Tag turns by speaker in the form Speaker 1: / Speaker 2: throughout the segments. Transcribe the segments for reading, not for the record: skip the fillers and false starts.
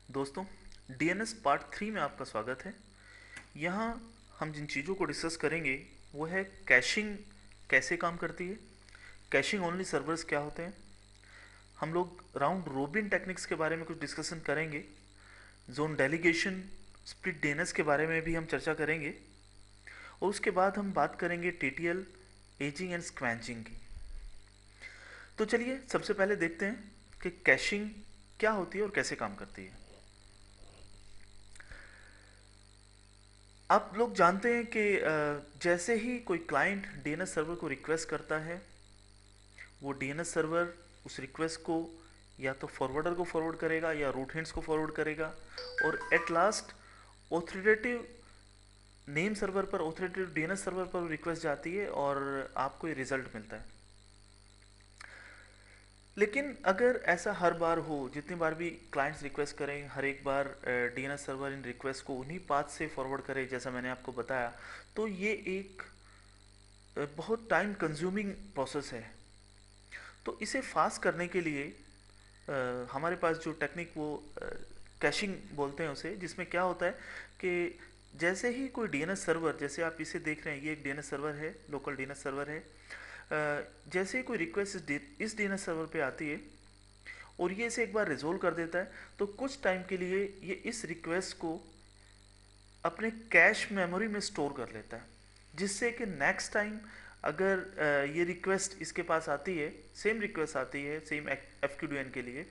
Speaker 1: दोस्तों, DNS part 3 में आपका स्वागत है। यहाँ हम जिन चीज़ों को डिस्कस करेंगे वो है कैशिंग कैसे काम करती है, कैशिंग ओनली सर्वर्स क्या होते हैं, हम लोग राउंड रोबिन टेक्निक्स के बारे में कुछ डिस्कशन करेंगे, जोन डेलीगेशन स्प्लिट डीएनएस के बारे में भी हम चर्चा करेंगे और उसके बाद हम बात करेंगे टीटीएल, एजिंग एंड स्क्वैंचिंग की। तो चलिए सबसे पहले देखते हैं कि कैशिंग क्या होती है और कैसे काम करती है। आप लोग जानते हैं कि जैसे ही कोई क्लाइंट डीएनएस सर्वर को रिक्वेस्ट करता है, वो डीएनएस सर्वर उस रिक्वेस्ट को या तो फॉरवर्डर को फॉरवर्ड करेगा या रूट हेड्स को फॉरवर्ड करेगा और at last authoritative name server पर, ऑथोरिटेटिव डीएनएस सर्वर पर रिक्वेस्ट जाती है और आपको ये रिजल्ट मिलता है। लेकिन अगर ऐसा हर बार हो, जितनी बार भी क्लाइंट्स रिक्वेस्ट करें, हर एक बार डीएनएस सर्वर इन रिक्वेस्ट को उन्हीं पाथ से फॉरवर्ड करे जैसा मैंने आपको बताया, तो ये एक बहुत टाइम कंज्यूमिंग प्रोसेस है। तो इसे फास्ट करने के लिए हमारे पास जो टेक्निक वो कैशिंग बोलते हैं उसे, जिसमें क्या होता है कि जैसे ही कोई डीएनएस सर्वर, जैसे आप इसे देख रहे हैं, ये एक डीएनएस सर्वर है, लोकल डीएनएस सर्वर है। जैसे ही कोई रिक्वेस्ट इस डीएनएस सर्वर पे आती है और ये इसे एक बार रिजोल्व कर देता है, तो कुछ टाइम के लिए ये इस रिक्वेस्ट को अपने कैश मेमोरी में स्टोर कर लेता है, जिससे कि नेक्स्ट टाइम अगर ये रिक्वेस्ट इसके पास आती है, सेम रिक्वेस्ट आती है सेम एफक्यूडीएन के लिए,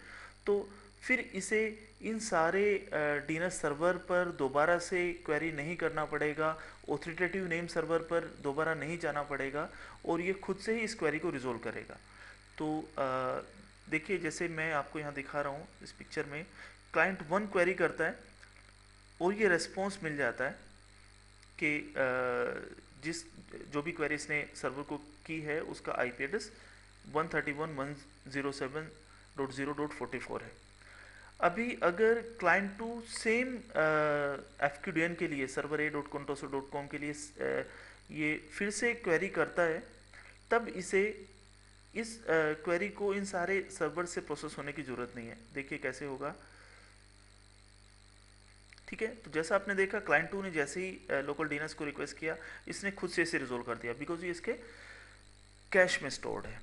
Speaker 1: तो फिर इसे इन सारे डीएनएस सर्वर पर दोबारा से क्वेरी नहीं करना पड़ेगा, ऑथोरिटेटिव नेम सर्वर पर दोबारा नहीं जाना पड़ेगा और ये खुद से ही इस क्वेरी को रिजोल्व करेगा। तो देखिए, जैसे मैं आपको यहाँ दिखा रहा हूँ इस पिक्चर में, क्लाइंट 1 क्वेरी करता है और ये रेस्पॉन्स मिल जाता है कि जिस जो भी क्वेरी इसने सर्वर को की है उसका आईपी एड्रेस 131.107.0.44 है। अभी अगर क्लाइंट टू सेम एफक्यूडीएन के लिए, सर्वर a.contoso.com के लिए ये फिर से क्वेरी करता है, तब इसे इस क्वेरी को इन सारे सर्वर से प्रोसेस होने की ज़रूरत नहीं है। देखिए कैसे होगा। ठीक है, तो जैसा आपने देखा, क्लाइंट 2 ने जैसे ही लोकल डीएनएस को रिक्वेस्ट किया, इसने खुद से इसे रिजोल्व कर दिया बिकॉज ये इसके कैश में स्टोर्ड है।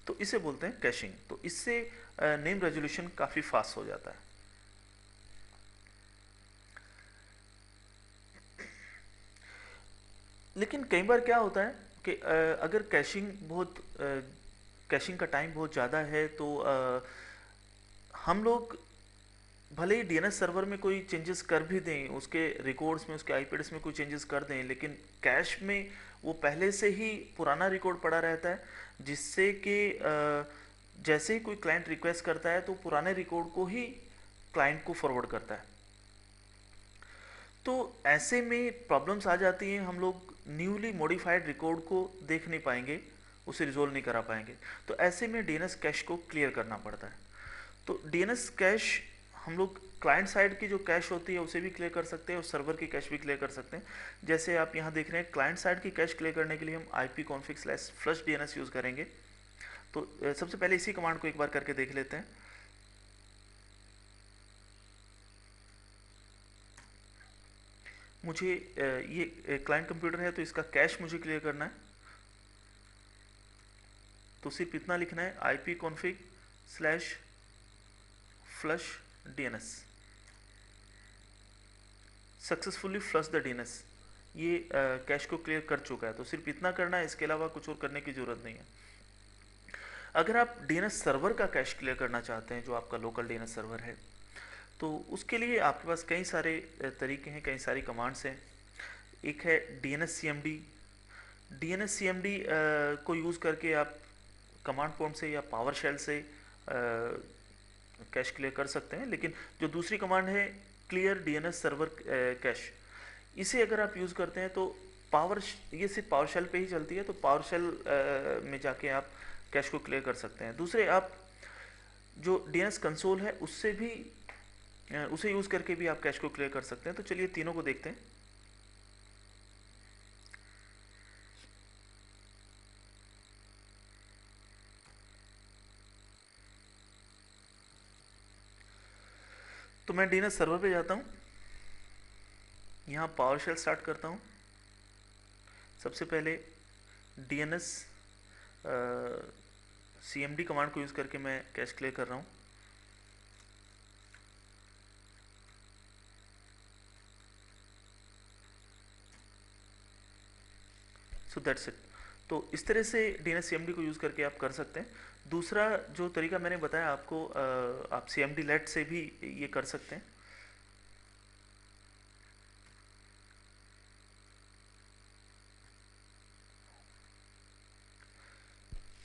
Speaker 1: तो इसे बोलते हैं कैशिंग। तो इससे नेम रेजोल्यूशन काफ़ी फास्ट हो जाता है। लेकिन कई बार क्या होता है कि अगर कैशिंग का टाइम बहुत ज़्यादा है, तो हम लोग भले ही डीएनएस सर्वर में कोई चेंजेस कर भी दें, उसके रिकॉर्ड्स में, उसके आईपी एड्रेस में कोई चेंजेस कर दें, लेकिन कैश में वो पहले से ही पुराना रिकॉर्ड पड़ा रहता है, जिससे कि जैसे ही कोई क्लाइंट रिक्वेस्ट करता है तो पुराने रिकॉर्ड को ही क्लाइंट को फॉरवर्ड करता है। तो ऐसे में प्रॉब्लम्स आ जाती हैं, हम लोग न्यूली मॉडिफाइड रिकॉर्ड को देख नहीं पाएंगे, उसे रिजोल्व नहीं करा पाएंगे। तो ऐसे में डीएनएस कैश को क्लियर करना पड़ता है। तो डीएनएस कैश हम लोग क्लाइंट साइड की जो कैश होती है उसे भी क्लियर कर सकते हैं और सर्वर की कैश भी क्लियर कर सकते हैं। जैसे आप यहाँ देख रहे हैं, क्लाइंट साइड की कैश क्लियर करने के लिए हम ipconfig/flush DNS यूज़ करेंगे। तो सबसे पहले इसी कमांड को एक बार करके देख लेते हैं। मुझे ये क्लाइंट कंप्यूटर है तो इसका कैश मुझे क्लियर करना है, तो सिर्फ इतना लिखना है ipconfig/flush DNS, successfully flush the DNS. ये कैश को क्लियर कर चुका है, तो सिर्फ इतना करना है, इसके अलावा कुछ और करने की ज़रूरत नहीं है। अगर आप डीएनएस सर्वर का कैश क्लियर करना चाहते हैं, जो आपका लोकल डीएनएस सर्वर है, तो उसके लिए आपके पास कई सारे तरीके हैं, कई सारी कमांड्स हैं। एक है DNSCMD। DNSCMD को यूज़ करके आप कमांड प्रॉम्प्ट से या पावर शेल से कैश क्लियर कर सकते हैं। लेकिन जो दूसरी कमांड है, क्लियर डीएनएस सर्वर कैश, इसे अगर आप यूज़ करते हैं तो ये सिर्फ पावर शेल पे ही चलती है, तो पावर शेल में जाके आप कैश को क्लियर कर सकते हैं। दूसरे, आप जो डीएनएस कंसोल है उससे भी उसे यूज़ करके भी आप कैश को क्लियर कर सकते हैं। तो चलिए तीनों को देखते हैं। तो मैं डीएनएस सर्वर पे जाता हूँ, यहाँ पावर शेल स्टार्ट करता हूँ। सबसे पहले डीएनएस सीएमडी कमांड को यूज़ करके मैं कैश क्लियर कर रहा हूँ। So that's it. तो इस तरह से डीएनएस सीएमडी को यूज़ करके आप कर सकते हैं। दूसरा जो तरीका मैंने बताया आपको, आप सीएमडी लेट से भी ये कर सकते हैं।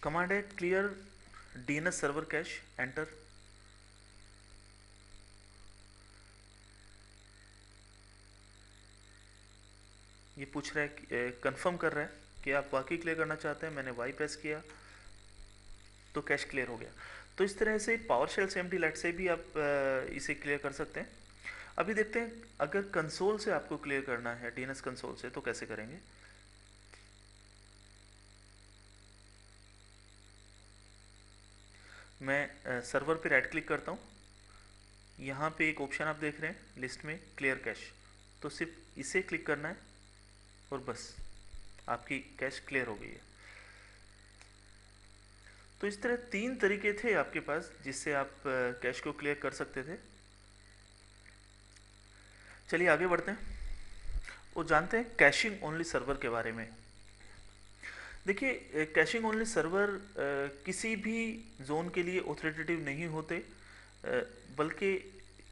Speaker 1: कमांड है clear DNS server cash, enter. ये पूछ रहा है, कंफर्म कर रहा है कि आप वाकई क्लियर करना चाहते हैं। मैंने वाई प्रेस किया तो कैश क्लियर हो गया। तो इस तरह से पावर शेल सीएमडी लेट से भी आप इसे क्लियर कर सकते हैं। अभी देखते हैं अगर कंसोल से आपको क्लियर करना है, डीएनएस कंसोल से, तो कैसे करेंगे। मैं सर्वर पे राइट क्लिक करता हूँ। यहाँ पे एक ऑप्शन आप देख रहे हैं लिस्ट में, क्लियर कैश। तो सिर्फ इसे क्लिक करना है और बस आपकी कैश क्लियर हो गई है। तो इस तरह 3 तरीके थे आपके पास जिससे आप कैश को क्लियर कर सकते थे। चलिए आगे बढ़ते हैं और जानते हैं कैशिंग ओनली सर्वर के बारे में। देखिए, कैशिंग ओनली सर्वर किसी भी जोन के लिए ऑथोरिटेटिव नहीं होते, बल्कि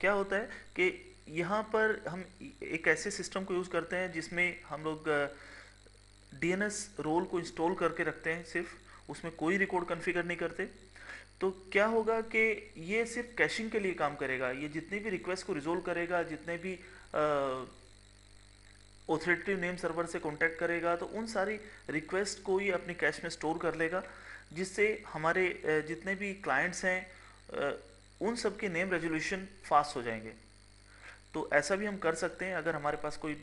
Speaker 1: क्या होता है कि यहाँ पर हम एक ऐसे सिस्टम को यूज़ करते हैं जिसमें हम लोग डीएनएस रोल को इंस्टॉल करके रखते हैं, सिर्फ उसमें कोई रिकॉर्ड कॉन्फ़िगर नहीं करते। तो क्या होगा कि ये सिर्फ कैशिंग के लिए काम करेगा। ये जितनी भी रिक्वेस्ट को रिजोल्व करेगा, जितने भी ऑथोरिटेटिव नेम सर्वर से कांटेक्ट करेगा, तो उन सारी रिक्वेस्ट को ही अपनी कैश में स्टोर कर लेगा, जिससे हमारे जितने भी क्लाइंट्स हैं उन सब के नेम रेजोल्यूशन फास्ट हो जाएंगे। तो ऐसा भी हम कर सकते हैं। अगर हमारे पास कोई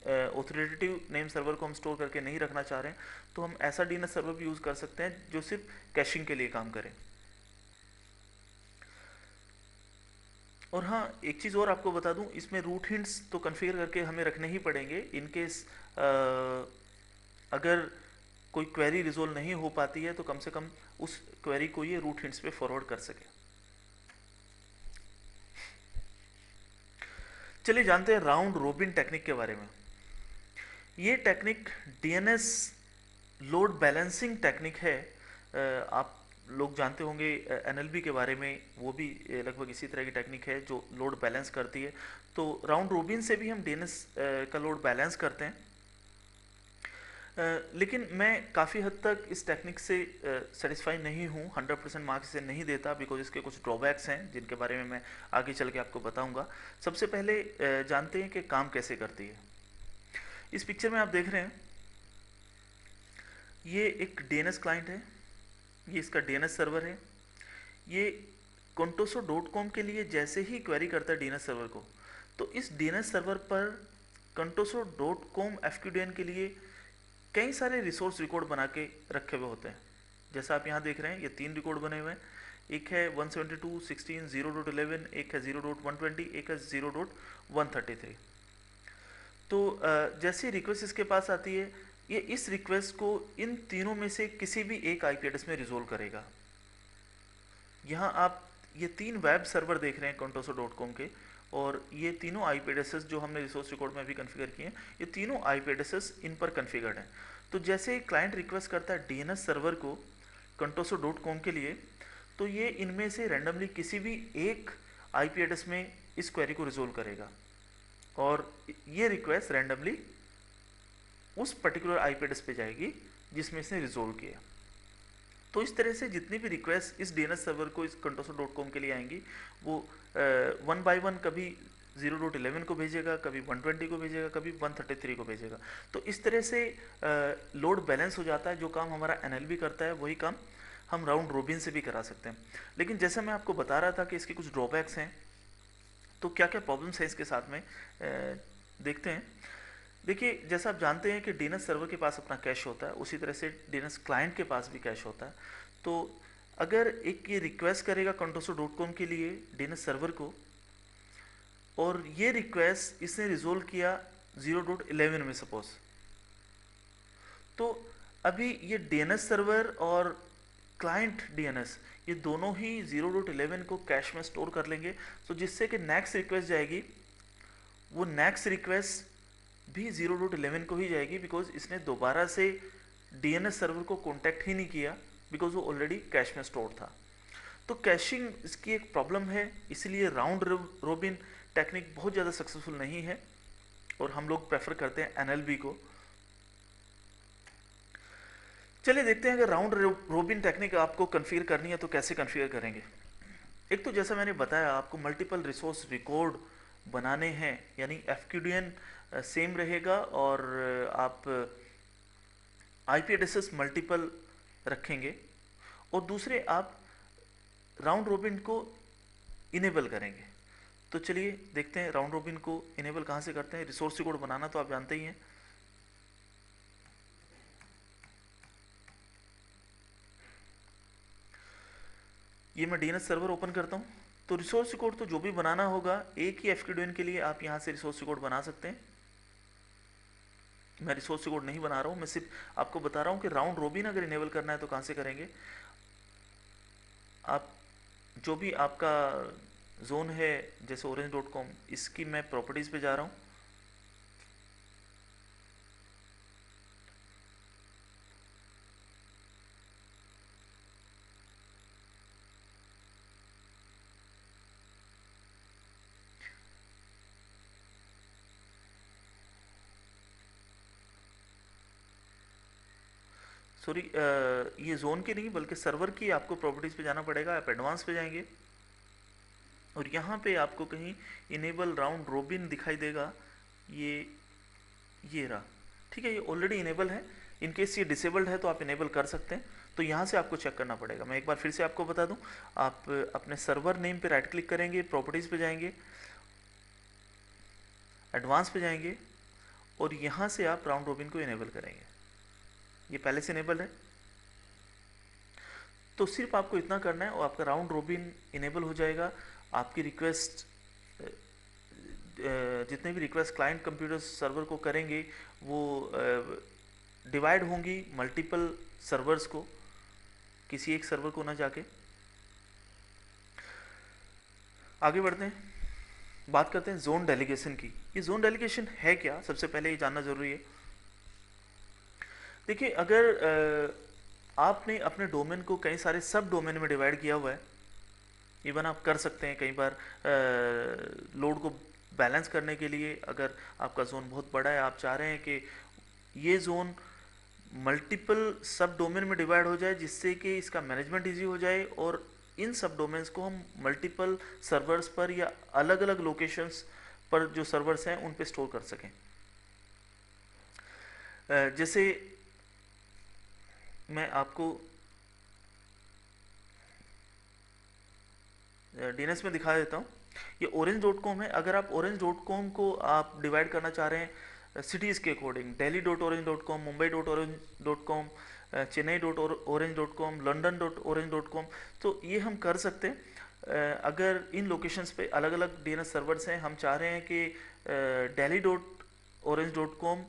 Speaker 1: ऑथोरिटेटिव नेम सर्वर को हम स्टोर करके नहीं रखना चाह रहे हैं, तो हम ऐसा डीएनएस सर्वर भी यूज़ कर सकते हैं जो सिर्फ कैशिंग के लिए काम करे। और हाँ, एक चीज़ और आपको बता दूं, इसमें रूट हिंट्स तो कॉन्फ़िगर करके हमें रखने ही पड़ेंगे, इन केस अगर कोई क्वेरी रिजोल्व नहीं हो पाती है तो कम से कम उस क्वेरी को ये रूट हिंट्स पे फॉरवर्ड कर सके। चलिए जानते हैं राउंड रोबिन टेक्निक के बारे में। ये technique DNS load balancing technique है। आप लोग जानते होंगे एनएलबी के बारे में, वो भी लगभग इसी तरह की टेक्निक है जो लोड बैलेंस करती है। तो राउंड रोबिन से भी हम डीएनएस का लोड बैलेंस करते हैं। लेकिन मैं काफ़ी हद तक इस टेक्निक से सेटिस्फाई नहीं हूँ, 100% मार्क्स इसे नहीं देता, बिकॉज इसके कुछ ड्रॉबैक्स हैं जिनके बारे में मैं आगे चल के आपको बताऊंगा। सबसे पहले जानते हैं कि काम कैसे करती है। इस पिक्चर में आप देख रहे हैं, ये एक डीएनएस क्लाइंट है, ये इसका डीएनएस सर्वर है। ये contoso.com के लिए जैसे ही क्वेरी करता है डीएनएस सर्वर को, तो इस डीएनएस सर्वर पर contoso.com FQDN के लिए कई सारे रिसोर्स रिकॉर्ड बना के रखे हुए होते हैं। जैसा आप यहाँ देख रहे हैं, ये 3 रिकॉर्ड बने हुए हैं। एक है 172.16 0.11, एक है 0.120, एक है 0.133। तो जैसे रिक्वेस्ट इसके पास आती है, ये इस रिक्वेस्ट को इन तीनों में से किसी भी एक आईपी एड्रेस में रिजोल्व करेगा। यहाँ आप ये 3 वेब सर्वर देख रहे हैं contoso.com के, और ये तीनों आईपी एड्रेसेस जो हमने रिसोर्स रिकॉर्ड में भी कॉन्फ़िगर किए हैं, ये तीनों आईपी एड्रेसेस इन पर कॉन्फ़िगर्ड हैं। तो जैसे क्लाइंट रिक्वेस्ट करता है डीएनएस सर्वर को contoso.com के लिए, तो ये इनमें से रैंडमली किसी भी एक आईपी एड्रेस में इस क्वेरी को रिजोल्व करेगा, और ये रिक्वेस्ट रैंडमली उस पर्टिकुलर आईपी एड्रेस पे जाएगी जिसमें इसने रिजोल्व किया। तो इस तरह से जितनी भी रिक्वेस्ट इस डीएनएस सर्वर को इस contoso.com के लिए आएंगी, वो 1 बाय 1 कभी 0.11 को भेजेगा, कभी 120 को भेजेगा, कभी 133 को भेजेगा। तो इस तरह से लोड बैलेंस हो जाता है। जो काम हमारा एनएलबी करता है वही काम हम राउंड रोबिन से भी करा सकते हैं। लेकिन जैसा मैं आपको बता रहा था कि इसके कुछ ड्रॉबैक्स हैं, तो क्या क्या प्रॉब्लम्स हैं इसके साथ में, देखते हैं। देखिए, जैसा आप जानते हैं कि डीएनएस सर्वर के पास अपना कैश होता है, उसी तरह से डीएनएस क्लाइंट के पास भी कैश होता है। तो अगर एक ये रिक्वेस्ट करेगा contoso.com के लिए डीएनएस सर्वर को, और ये रिक्वेस्ट इसने रिजोल्व किया 0.11 में सपोज। तो अभी ये डीएनएस सर्वर और क्लाइंट डीएनएस ये दोनों ही 0.11 को कैश में स्टोर कर लेंगे। तो जिससे कि नेक्स्ट रिक्वेस्ट जाएगी वो नेक्स्ट रिक्वेस्ट भी 0.11 को ही जाएगी, बिकॉज इसने दोबारा से डीएनएस सर्वर को कांटेक्ट ही नहीं किया, बिकॉज वो ऑलरेडी कैश में स्टोर था। तो कैशिंग इसकी एक प्रॉब्लम है, इसलिए राउंड रोबिन टेक्निक बहुत ज़्यादा सक्सेसफुल नहीं है और हम लोग प्रेफर करते हैं एनएलबी को। चलिए देखते हैं अगर राउंड रोबिन टेक्निक आपको कन्फिगर करनी है तो कैसे कन्फिगर करेंगे। एक तो जैसा मैंने बताया आपको मल्टीपल रिसोर्स रिकॉर्ड बनाने हैं, यानी एफक्यूडीएन सेम रहेगा और आप आईपी एड्रेसेस मल्टीपल रखेंगे, और दूसरे आप राउंड रोबिन को इनेबल करेंगे। तो चलिए देखते हैं राउंड रोबिन को इनेबल कहाँ से करते हैं। रिसोर्स रिकॉर्ड बनाना तो आप जानते ही हैं। ये मैं डीएनएस सर्वर ओपन करता हूँ। तो रिसोर्स रिकॉर्ड तो जो भी बनाना होगा एक ही एफक्यूडीएन के लिए आप यहाँ से रिसोर्स रिकॉर्ड बना सकते हैं। मैं रिसोर्स रिकॉर्ड नहीं बना रहा हूँ, मैं सिर्फ आपको बता रहा हूँ कि राउंड रोबिन अगर इनेबल करना है तो कहाँ से करेंगे। आप जो भी आपका जोन है जैसे orange.com, इसकी मैं प्रॉपर्टीज पे जा रहा हूँ। सॉरी, ये जोन की नहीं बल्कि सर्वर की आपको प्रॉपर्टीज पे जाना पड़ेगा। आप एडवांस पे जाएंगे और यहाँ पे आपको कहीं इनेबल राउंड रोबिन दिखाई देगा। ये रहा, ठीक है, ये ऑलरेडी इनेबल है। इन केस ये डिसेबल्ड है तो आप इनेबल कर सकते हैं। तो यहाँ से आपको चेक करना पड़ेगा। मैं एक बार फिर से आपको बता दूं, आप अपने सर्वर नेम पे राइट क्लिक करेंगे, प्रॉपर्टीज पे जाएंगे, एडवांस पे जाएंगे और यहाँ से आप राउंड रोबिन को इनेबल करेंगे। ये पहले से इनेबल है तो सिर्फ आपको इतना करना है और आपका राउंड रोबिन इनेबल हो जाएगा। आपकी रिक्वेस्ट जितने भी रिक्वेस्ट क्लाइंट कंप्यूटर सर्वर को करेंगे वो डिवाइड होंगी मल्टीपल सर्वर्स को, किसी एक सर्वर को ना जाके। आगे बढ़ते हैं, बात करते हैं जोन डेलीगेशन की। ये जोन डेलीगेशन है क्या, सबसे पहले ये जानना जरूरी है। देखिए, अगर आपने अपने डोमेन को कई सारे सब डोमेन में डिवाइड किया हुआ है, इवन आप कर सकते हैं कई बार लोड को बैलेंस करने के लिए। अगर आपका जोन बहुत बड़ा है, आप चाह रहे हैं कि ये जोन मल्टीपल सब डोमेन में डिवाइड हो जाए जिससे कि इसका मैनेजमेंट इजी हो जाए और इन सब डोमेन्स को हम मल्टीपल सर्वर्स पर या अलग अलग लोकेशंस पर जो सर्वर्स हैं उन पे स्टोर कर सकें। जैसे मैं आपको डीएनएस में दिखा देता हूँ। ये orange.com है। अगर आप orange.com को आप डिवाइड करना चाह रहे हैं सिटीज़ के according, delhi.orange.com, mumbai.orange.com, chennai.orange.com, london.orange.com, तो ये हम कर सकते हैं। अगर इन लोकेशंस पे अलग अलग डीएनएस सर्वर्स हैं, हम चाह रहे हैं कि delhi.orange.com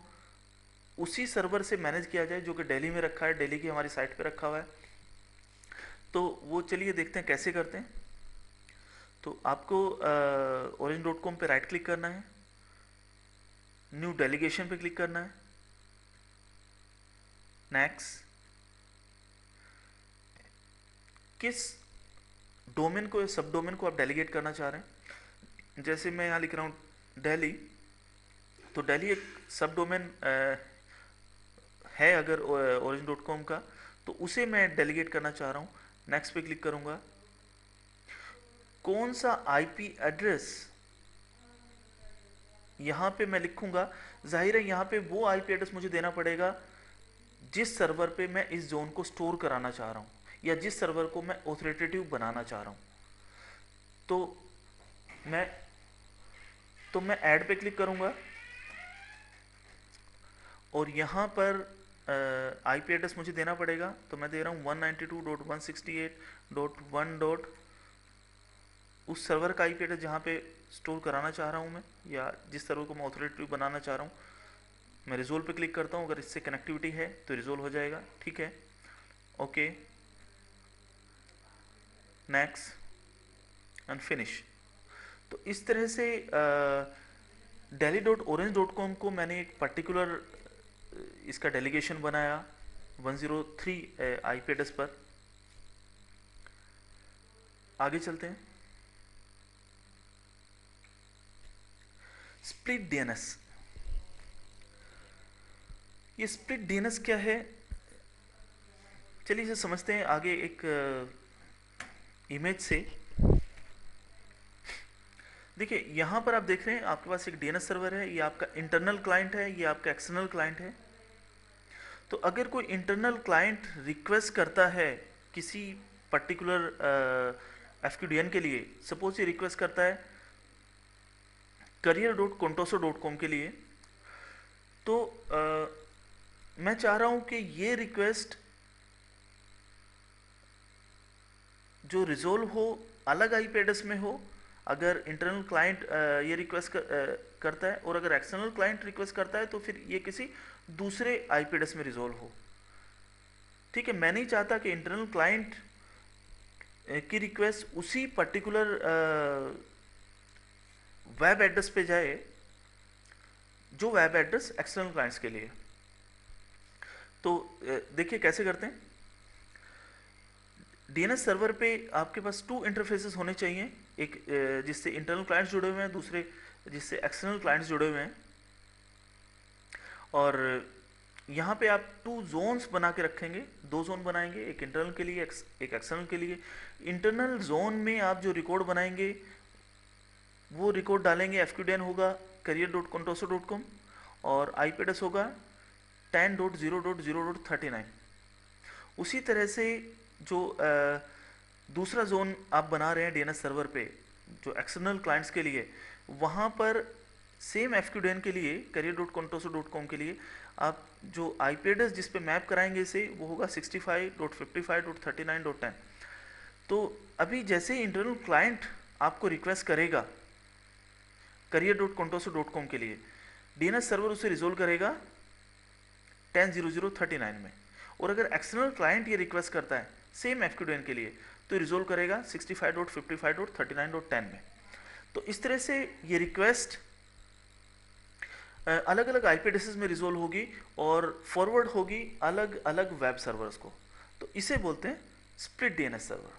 Speaker 1: उसी सर्वर से मैनेज किया जाए जो कि दिल्ली में रखा है, दिल्ली की हमारी साइट पे रखा हुआ है। तो वो चलिए देखते हैं कैसे करते हैं। तो आपको orange.com पे राइट क्लिक करना है, न्यू डेलीगेशन पे क्लिक करना है, नेक्स्ट। किस डोमेन को या सब डोमेन को आप डेलीगेट करना चाह रहे हैं। जैसे मैं यहाँ लिख रहा हूँ दिल्ली, तो दिल्ली एक सब डोमेन है अगर orange.com का, तो उसे मैं डेलीगेट करना चाह रहा हूँ। नेक्स्ट पे क्लिक करूँगा। कौन सा आईपी एड्रेस यहाँ पे मैं लिखूंगा, जाहिर है यहाँ पे वो आईपी एड्रेस मुझे देना पड़ेगा जिस सर्वर पे मैं इस जोन को स्टोर कराना चाह रहा हूँ या जिस सर्वर को मैं ऑथोरिटेटिव बनाना चाह रहा हूँ। तो मैं ऐड पे क्लिक करूँगा और यहाँ पर आईपी एड्रेस मुझे देना पड़ेगा। तो मैं दे रहा हूँ 192.168.1. उस सर्वर का आईपी एड्रेस जहाँ पे स्टोर कराना चाह रहा हूँ मैं, या जिस सर्वर को मैं ऑथोरिटेटिव बनाना चाह रहा हूँ, मैं रिजोल्व पे क्लिक करता हूँ। अगर इससे कनेक्टिविटी है तो रिजोल्व हो जाएगा, ठीक है, ओके, नेक्स्ट एंड फिनिश। तो इस तरह से delhi.orange.com को मैंने एक पर्टिकुलर इसका डेलीगेशन बनाया 103 आईपी एड्रेस पर। आगे चलते हैं। स्प्लिट डीएनएस, ये स्प्लिट डीएनएस क्या है, चलिए इसे समझते हैं आगे एक इमेज से। देखिए यहाँ पर आप देख रहे हैं आपके पास एक डीएनएस सर्वर है, ये आपका इंटरनल क्लाइंट है, ये आपका एक्सटर्नल क्लाइंट है। तो अगर कोई इंटरनल क्लाइंट रिक्वेस्ट करता है किसी पर्टिकुलर एफक्यूडीएन के लिए, सपोज ये रिक्वेस्ट करता है career.contoso.com के लिए, तो मैं चाह रहा हूँ कि ये रिक्वेस्ट जो रिजोल्व हो अलग आईपी एड्रेस में हो, अगर इंटरनल क्लाइंट ये रिक्वेस्ट करता है, और अगर एक्सटर्नल क्लाइंट रिक्वेस्ट करता है तो फिर ये किसी दूसरे आईपी एड्रेस में रिजोल्व हो। ठीक है, मैं नहीं चाहता कि इंटरनल क्लाइंट की रिक्वेस्ट उसी पर्टिकुलर वेब एड्रेस पे जाए जो वेब एड्रेस एक्सटर्नल क्लाइंट्स के लिए। तो देखिए कैसे करते हैं। डीएनएस सर्वर पे आपके पास 2 इंटरफेसेस होने चाहिए, एक जिससे इंटरनल क्लाइंट्स जुड़े हुए हैं, दूसरे जिससे एक्सटर्नल क्लाइंट्स जुड़े हुए हैं। और यहाँ पे आप 2 जोन्स बना के रखेंगे, 2 जोन बनाएंगे, एक इंटरनल के लिए एक एक्सटर्नल के लिए। इंटरनल जोन में आप जो रिकॉर्ड बनाएंगे वो रिकॉर्ड डालेंगे, एफक्यूडीएन होगा career.contoso.com और आईपी एड्रेस होगा 10.0.0.39। उसी तरह से जो दूसरा जोन आप बना रहे हैं डीएनएस सर्वर पे जो एक्सटर्नल क्लाइंट्स के लिए, वहाँ पर सेम एफक्यूडीएन के लिए career.contoso.com के लिए आप जो आईपी एड्रेस जिस पे मैप कराएंगे इसे, वो होगा 65.55.39.10। तो अभी जैसे इंटरनल क्लाइंट आपको रिक्वेस्ट करेगा career.contoso.com के लिए, डीएनएस सर्वर उसे रिजोल्व करेगा 10.0.0.39 में। और अगर एक्सटर्नल क्लाइंट ये रिक्वेस्ट करता है सेम एफक्यूडीएन के लिए तो रिजोल्व करेगा 65.55.39.10 में। तो इस तरह से ये रिक्वेस्ट अलग अलग आईपी एड्रेसेस में रिजोल्व होगी और फॉरवर्ड होगी अलग अलग वेब सर्वर्स को। तो इसे बोलते हैं split DNS server,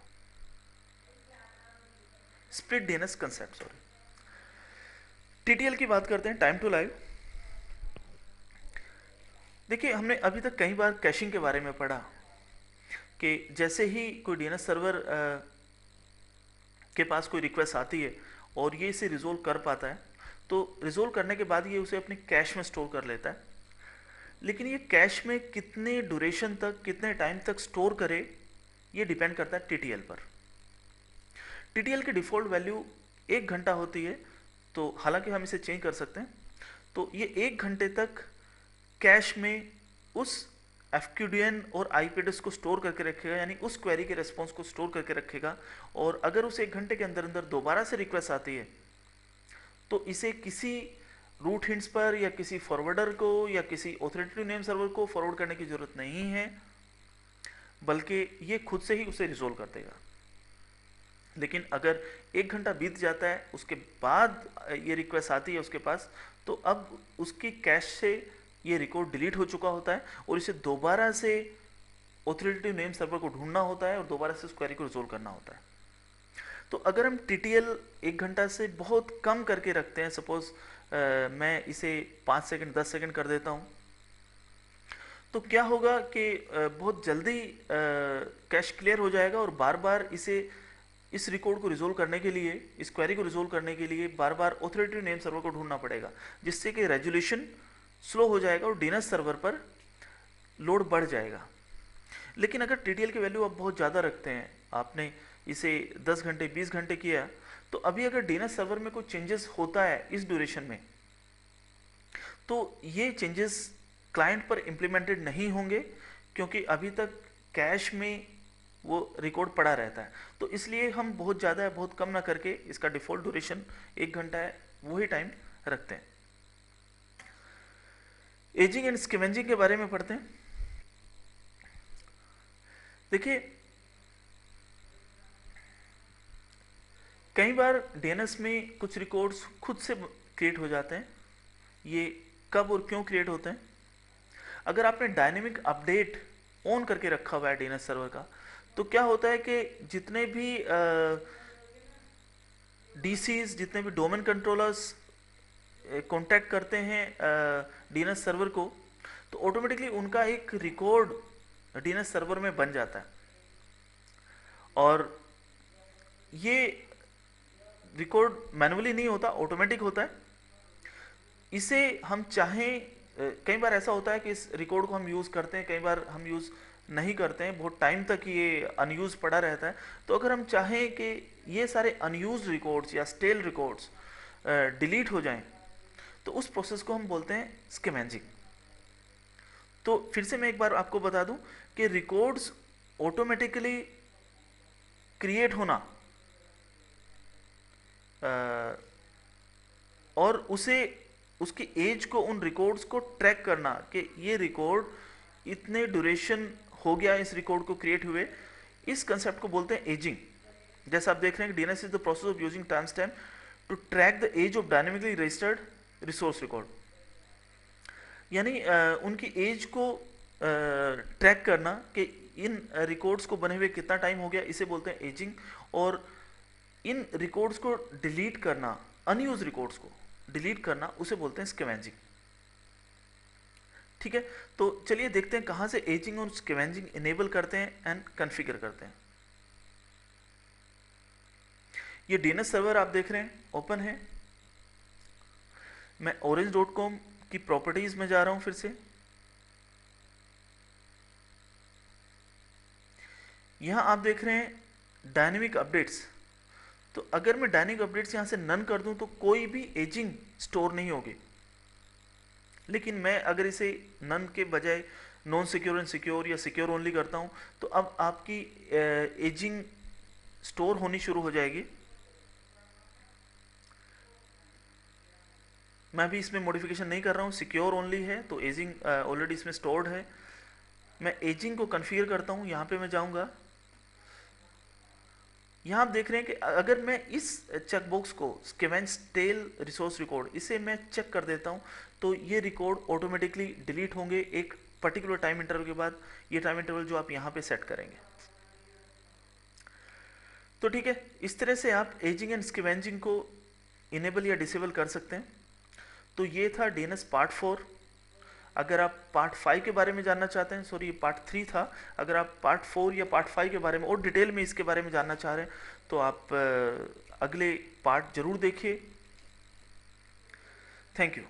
Speaker 1: split DNS concept. Sorry, TTL की बात करते हैं, टाइम टू लाइव। देखिए हमने अभी तक कई बार कैशिंग के बारे में पढ़ा कि जैसे ही कोई डीएनएस सर्वर के पास कोई रिक्वेस्ट आती है और ये इसे रिजोल्व कर पाता है, तो रिजोल्व करने के बाद ये उसे अपने कैश में स्टोर कर लेता है। लेकिन ये कैश में कितने ड्यूरेशन तक, कितने टाइम तक स्टोर करे, ये डिपेंड करता है टीटीएल पर। टीटीएल की डिफ़ॉल्ट वैल्यू 1 घंटा होती है, तो हालांकि हम इसे चेंज कर सकते हैं। तो ये 1 घंटे तक कैश में उस एफक्यूडीएन और आईपी एड्रेस को स्टोर करके रखेगा, यानी उस क्वेरी के रिस्पॉन्स को स्टोर करके रखेगा। और अगर उसे 1 घंटे के अंदर अंदर दोबारा से रिक्वेस्ट आती है तो इसे किसी रूट हिंट्स पर या किसी फॉरवर्डर को या किसी ऑथोरिटेटिव नेम सर्वर को फॉरवर्ड करने की जरूरत नहीं है, बल्कि ये खुद से ही उसे रिजोल्व कर देगा। लेकिन अगर 1 घंटा बीत जाता है उसके बाद ये रिक्वेस्ट आती है उसके पास, तो अब उसकी कैश से ये रिकॉर्ड डिलीट हो चुका होता है और इसे दोबारा से ऑथोरिटेटिव नेम सर्वर को ढूंढना होता है और दोबारा से उस क्वेरी को रिजोल्व करना होता है। तो अगर हम टीटीएल 1 घंटा से बहुत कम करके रखते हैं, सपोज मैं इसे 5 सेकंड 10 सेकंड कर देता हूँ, तो क्या होगा कि बहुत जल्दी कैश क्लियर हो जाएगा और बार बार इस रिकॉर्ड को रिजोल्व करने के लिए, इस क्वेरी को रिजोल्व करने के लिए बार बार ऑथोरिटेटिव नेम सर्वर को ढूंढना पड़ेगा, जिससे कि रेजोल्यूशन स्लो हो जाएगा और डीएनएस सर्वर पर लोड बढ़ जाएगा। लेकिन अगर टीटीएल की वैल्यू आप बहुत ज़्यादा रखते हैं, आपने इसे 10 घंटे 20 घंटे किया, तो अभी अगर डीएनएस सर्वर में कोई चेंजेस होता है इस ड्यूरेशन में, तो ये चेंजेस क्लाइंट पर इम्प्लीमेंटेड नहीं होंगे, क्योंकि अभी तक कैश में वो रिकॉर्ड पड़ा रहता है। तो इसलिए हम बहुत ज़्यादा है बहुत कम ना करके इसका डिफ़ॉल्ट ड्यूरेशन 1 घंटा है वही टाइम रखते हैं। एजिंग एंड स्कैवेंजिंग के बारे में पढ़ते हैं। देखिए कई बार डीएनएस में कुछ रिकॉर्ड्स खुद से क्रिएट हो जाते हैं। ये कब और क्यों क्रिएट होते हैं? अगर आपने डायनेमिक अपडेट ऑन करके रखा हुआ है डीएनएस सर्वर का, तो क्या होता है कि जितने भी डीसीज, जितने भी डोमेन कंट्रोलर्स कांटेक्ट करते हैं डीएनएस सर्वर को, तो ऑटोमेटिकली उनका एक रिकॉर्ड डीएनएस सर्वर में बन जाता है। और ये रिकॉर्ड मैनुअली नहीं होता, ऑटोमेटिक होता है। इसे हम चाहें, कई बार ऐसा होता है कि इस रिकॉर्ड को हम यूज़ करते हैं, कई बार हम यूज़ नहीं करते हैं, बहुत टाइम तक ये अनयूज पड़ा रहता है। तो अगर हम चाहें कि ये सारे अनयूज रिकॉर्ड्स या स्टेल रिकॉर्ड्स डिलीट हो जाएं, तो उस प्रोसेस को हम बोलते हैं स्कैवेंजिंग। तो फिर से मैं एक बार आपको बता दूं कि रिकॉर्ड्स ऑटोमेटिकली क्रिएट होना और उसे उसकी एज को, उन रिकॉर्ड्स को ट्रैक करना कि ये रिकॉर्ड इतने ड्यूरेशन हो गया इस रिकॉर्ड को क्रिएट हुए, इस कंसेप्ट को बोलते हैं एजिंग। जैसा आप देख रहे हैं, DNS is the process of using time stamp to track the age of dynamically registered resource record. यानी उनकी एज को ट्रैक करना कि इन रिकॉर्ड्स को बने हुए कितना टाइम हो गया, इसे बोलते हैं एजिंग। और इन रिकॉर्ड्स को डिलीट करना, अनयूज रिकॉर्ड्स को डिलीट करना, उसे बोलते हैं स्कैवेंजिंग। ठीक है, तो चलिए देखते हैं कहां से एजिंग और स्कैवेंजिंग इनेबल करते हैं एंड कॉन्फ़िगर करते हैं। ये डीएनएस सर्वर आप देख रहे हैं ओपन है। मैं orange.com की प्रॉपर्टीज में जा रहा हूं फिर से। यहां आप देख रहे हैं डायनेमिक अपडेट्स। तो अगर मैं डायनेमिक अपडेट्स यहां से नन कर दूं तो कोई भी एजिंग स्टोर नहीं होगी। लेकिन मैं अगर इसे नन के बजाय नॉन सिक्योर एंड सिक्योर या सिक्योर ओनली करता हूं, तो अब आपकी एजिंग स्टोर होनी शुरू हो जाएगी। मैं भी इसमें मॉडिफिकेशन नहीं कर रहा हूँ, सिक्योर ओनली है तो एजिंग ऑलरेडी इसमें स्टोर्ड है। मैं एजिंग को कन्फिगर करता हूँ, यहाँ पे मैं जाऊँगा। यहाँ आप देख रहे हैं कि अगर मैं इस चेक बॉक्स को स्कैवेंज स्टेल रिसोर्स रिकॉर्ड, इसे मैं चेक कर देता हूँ, तो ये रिकॉर्ड ऑटोमेटिकली डिलीट होंगे एक पर्टिकुलर टाइम इंटरवल के बाद। ये टाइम इंटरवल जो आप यहाँ पे सेट करेंगे। तो ठीक है, इस तरह से आप एजिंग एंड स्कैवेंजिंग को इनेबल या डिसेबल कर सकते हैं। तो ये था डीएनएस पार्ट 4। अगर आप पार्ट 5 के बारे में जानना चाहते हैं, सॉरी ये पार्ट 3 था, अगर आप पार्ट 4 या पार्ट 5 के बारे में और डिटेल में इसके बारे में जानना चाह रहे हैं तो आप अगले पार्ट जरूर देखिए। Thank you.